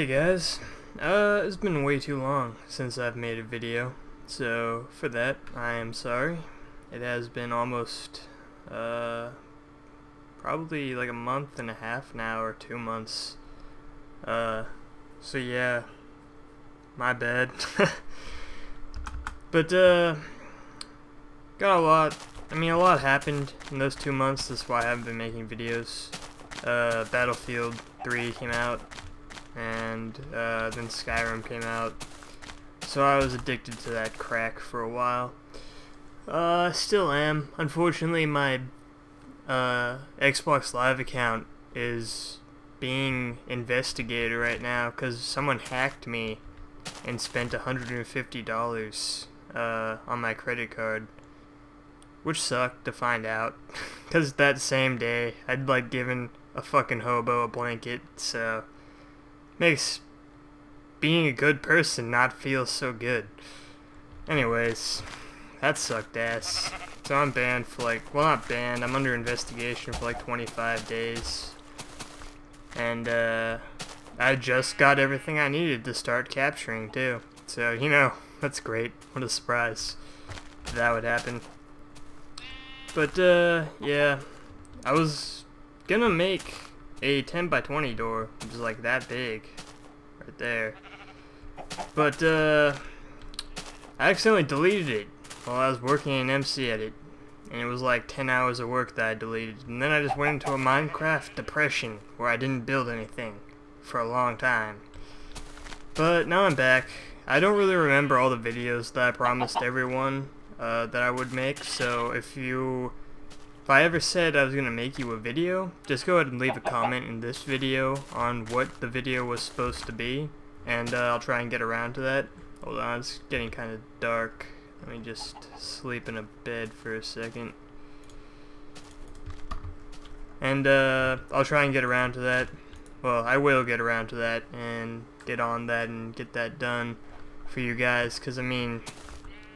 Hey guys, it's been way too long since I've made a video, so for that I am sorry. It has been almost probably like a month and a half now, or 2 months. So yeah, my bad. But got a lot. A lot happened in those 2 months. That's why I haven't been making videos. Battlefield 3 came out, and then Skyrim came out, so I was addicted to that crack for a while. Still am. Unfortunately, my Xbox Live account is being investigated right now because someone hacked me and spent $150 on my credit card, which sucked to find out because that same day I'd like given a fucking hobo a blanket, so makes being a good person not feel so good. Anyways, that sucked ass. So I'm banned for well, not banned, I'm under investigation for 25 days. And I just got everything I needed to start capturing too. So, that's great. What a surprise that would happen. But yeah, I was gonna make a 10 by 20 door, which is that big, right there. But I accidentally deleted it while I was working in MC Edit, and it was 10 hours of work that I deleted. And then I just went into a Minecraft depression where I didn't build anything for a long time. But now I'm back. I don't really remember all the videos that I promised everyone that I would make, so if I ever said I was going to make you a video, just go ahead and leave a comment in this video on what the video was supposed to be, and I'll try and get around to that. Hold on, it's getting kind of dark. Let me just sleep in a bed for a second. And I'll try and get around to that. Well, I will get around to that and get on that and get that done for you guys, because in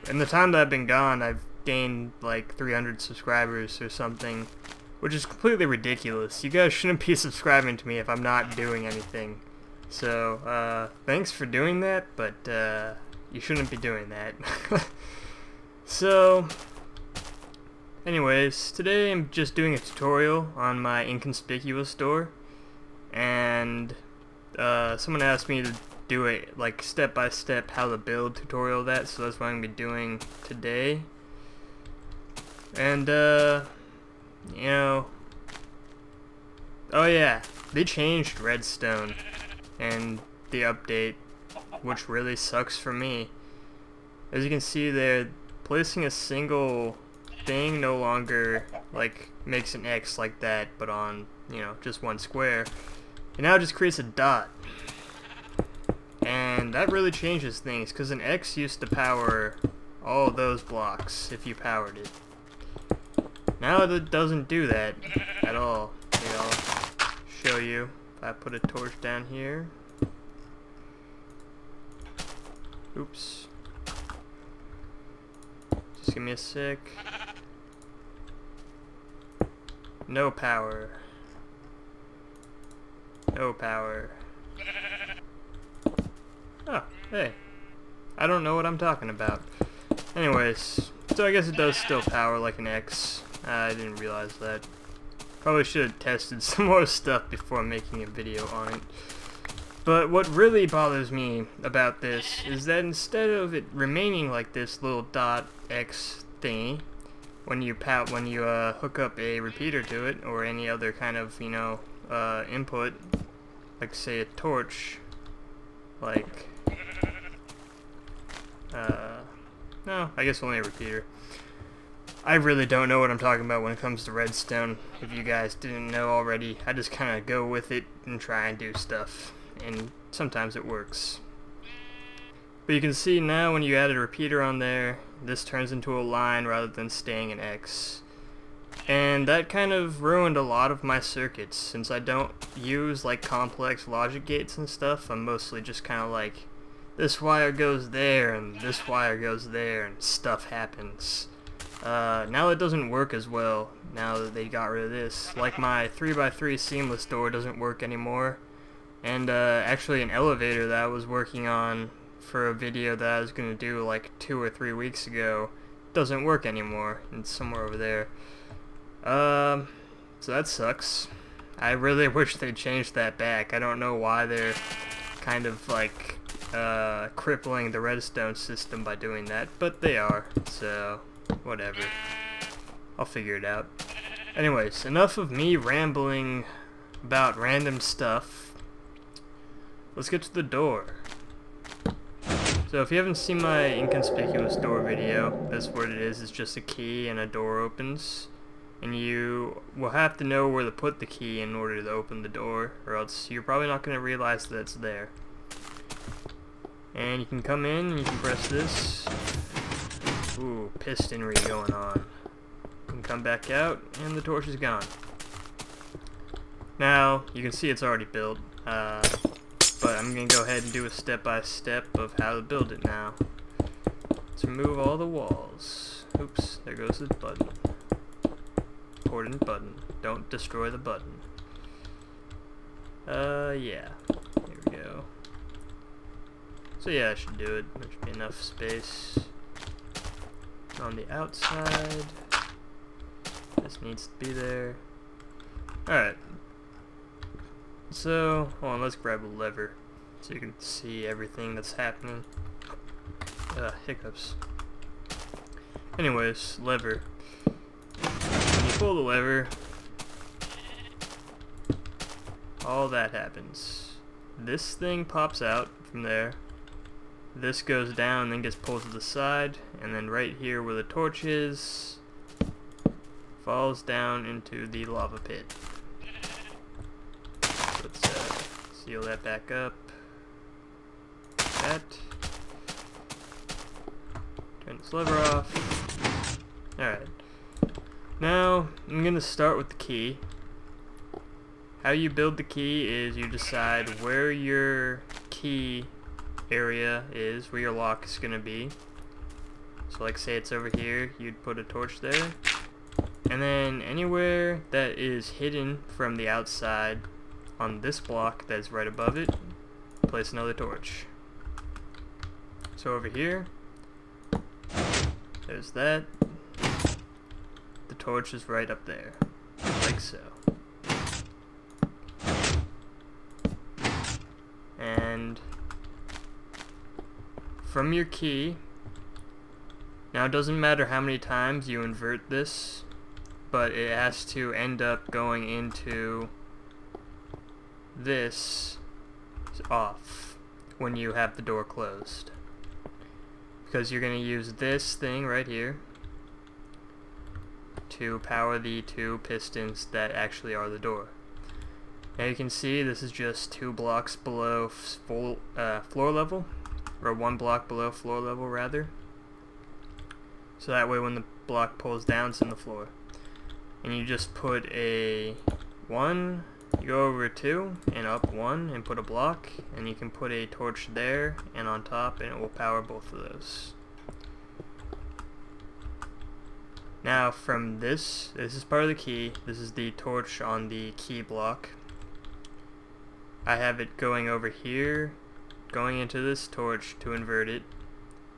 the time that I've been gone, I've gained 300 subscribers or something, which is completely ridiculous. You guys shouldn't be subscribing to me if I'm not doing anything. So thanks for doing that, but you shouldn't be doing that. So anyways, today I'm just doing a tutorial on my Inconspicuous door, and someone asked me to do it step by step how to build tutorial that, so that's what I'm gonna be doing today. And oh yeah, they changed Redstone and the update, which really sucks for me. As you can see there, placing a single thing no longer makes an X like that, but on just one square. It now just creates a dot, and that really changes things, because an X used to power all those blocks if you powered it. Now it doesn't do that at all. I'll show you. If I put a torch down here. Oops. Just give me a sec. No power. No power. Oh, hey. I don't know what I'm talking about. Anyways, so I guess it does still power like an X. I didn't realize that. Probably should have tested some more stuff before making a video on it. But what really bothers me about this is that instead of it remaining like this little dot X thingy, when you hook up a repeater to it or any other kind of input, like say a torch, no, I guess only a repeater. I really don't know what I'm talking about when it comes to Redstone. If you guys didn't know already, I just kind of go with it and try and do stuff, and sometimes it works. But you can see now when you add a repeater on there, this turns into a line rather than staying an X. And that kind of ruined a lot of my circuits, since I don't use complex logic gates and stuff. I'm mostly just kind of this wire goes there and this wire goes there and stuff happens. Now it doesn't work as well now that they got rid of this. My 3x3 seamless door doesn't work anymore And actually an elevator that I was working on for a video that I was going to do like 2 or 3 weeks ago doesn't work anymore. It's somewhere over there. So that sucks. I really wish they changed that back. I don't know why they're kind of like crippling the redstone system by doing that, but they are, so whatever. I'll figure it out. Anyways, enough of me rambling about random stuff. Let's get to the door. So if you haven't seen my Inconspicuous door video, that's what it is. It's just a key and a door opens. And you will have to know where to put the key in order to open the door, or else you're probably not going to realize that it's there. And you can come in and you can press this. Ooh, pistonry going on. You can come back out and the torch is gone. Now, you can see it's already built. But I'm going to go ahead and do a step-by-step of how to build it now. Let's remove all the walls. Oops, there goes the button. Important button. Don't destroy the button. Yeah. Here we go. So yeah, I should do it. There should be enough space. On the outside. This needs to be there. Alright. So, hold on, let's grab a lever so you can see everything that's happening. Hiccups. Anyways, lever. When you pull the lever, all that happens. This thing pops out from there. This goes down and then gets pulled to the side, and then right here where the torch is, falls down into the lava pit. Let's seal that back up. That. Turn this lever off. Alright. Now, I'm going to start with the key. How you build the key is you decide where your key area is, where your lock is going to be. So like say it's over here, you'd put a torch there. And then anywhere that is hidden from the outside, on this block that's right above it, place another torch. So over here, there's that. The torch is right up there, like so. And from your key, now it doesn't matter how many times you invert this, but it has to end up going into this off when you have the door closed, because you're going to use this thing right here to power the 2 pistons that actually are the door. Now you can see this is just 2 blocks below floor level, or 1 block below floor level rather, so that way when the block pulls down it's in the floor. And you just put a 1, you go over 2 and up 1 and put a block, and you can put a torch there and on top, and it will power both of those. Now from this is part of the key. This is the torch on the key block. I have it going over here, going into this torch to invert it,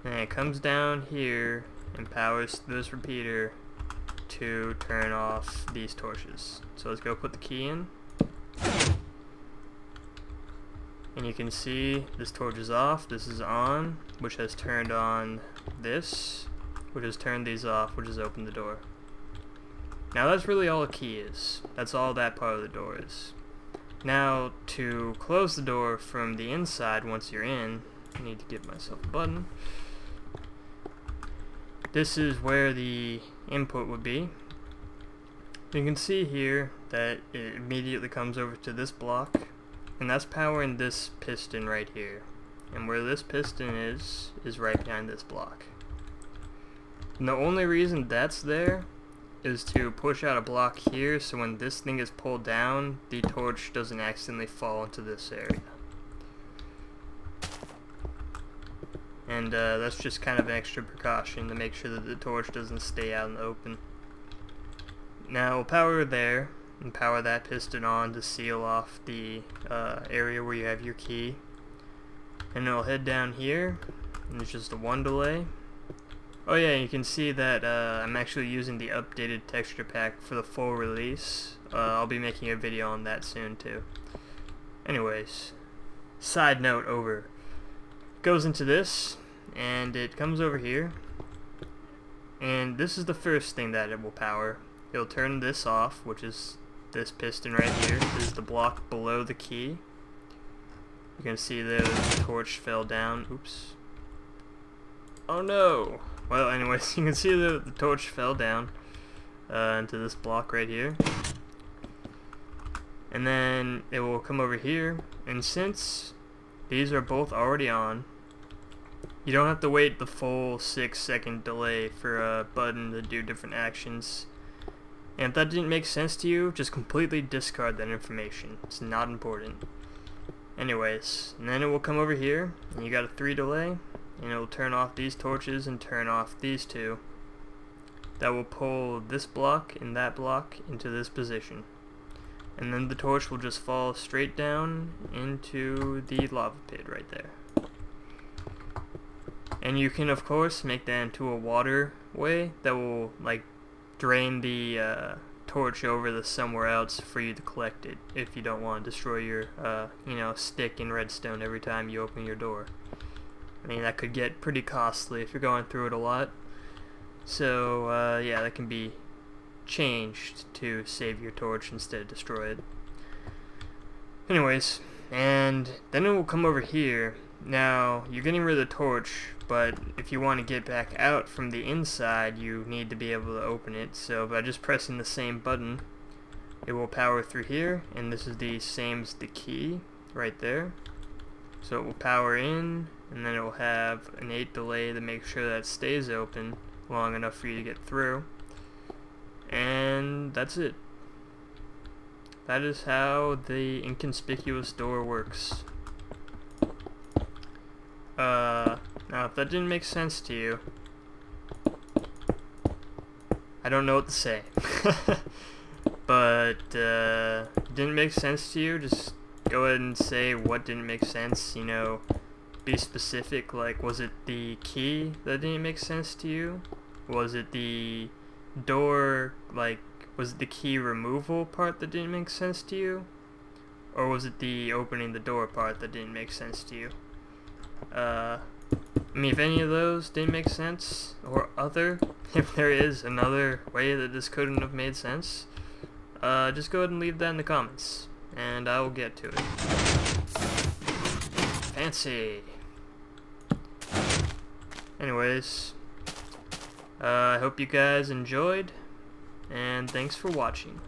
and it comes down here and powers this repeater to turn off these torches. So let's go put the key in. And you can see this torch is off, this is on, which has turned on this, which has turned these off, which has opened the door. Now that's really all a key is. That's all that part of the door is. Now to close the door from the inside once you're in, I need to give myself a button. This is where the input would be. You can see here that it immediately comes over to this block, and that's powering this piston right here. And where this piston is right behind this block. And the only reason that's there is to push out a block here, so when this thing is pulled down, the torch doesn't accidentally fall into this area. And that's just kind of an extra precaution to make sure that the torch doesn't stay out in the open. Now we'll power there, and power that piston on to seal off the area where you have your key. And it'll head down here, and it's just a 1 delay. Oh yeah, you can see that I'm actually using the updated texture pack for the full release. I'll be making a video on that soon too. Anyways, side note over. Goes into this, and it comes over here, and this is the first thing that it will power. It'll turn this off, which is this piston right here. This is the block below the key. You can see the torch fell down. Oops. Oh no! Well, anyways, you can see the torch fell down into this block right here. And then it will come over here, and since these are both already on, you don't have to wait the full 6-second delay for a button to do different actions. And if that didn't make sense to you, just completely discard that information. It's not important. Anyways, and then it will come over here, and you got a 3 delay, and it will turn off these torches and turn off these two. That will pull this block and that block into this position. And then the torch will just fall straight down into the lava pit right there. And you can of course make that into a waterway that will like drain the torch over to somewhere else for you to collect it if you don't want to destroy your stick in redstone every time you open your door. I mean, that could get pretty costly if you're going through it a lot. So yeah, that can be changed to save your torch instead of destroy it. Anyways, and then it will come over here. Now, you're getting rid of the torch, but if you want to get back out from the inside, you need to be able to open it. So by just pressing the same button, it will power through here, and this is the same as the key right there. So it will power in, and then it will have an 8 delay to make sure that it stays open long enough for you to get through. And that's it. That is how the inconspicuous door works. Now if that didn't make sense to you, I don't know what to say. But didn't make sense to you, just go ahead and say what didn't make sense, you know, be specific. Like, was it the key that didn't make sense to you? Was it the door, like, was it the key removal part that didn't make sense to you? Or was it the opening the door part that didn't make sense to you? I mean, if any of those didn't make sense, or if there is another way that this couldn't have made sense, just go ahead and leave that in the comments, and I will get to it. Fancy! Anyways, I hope you guys enjoyed, and thanks for watching.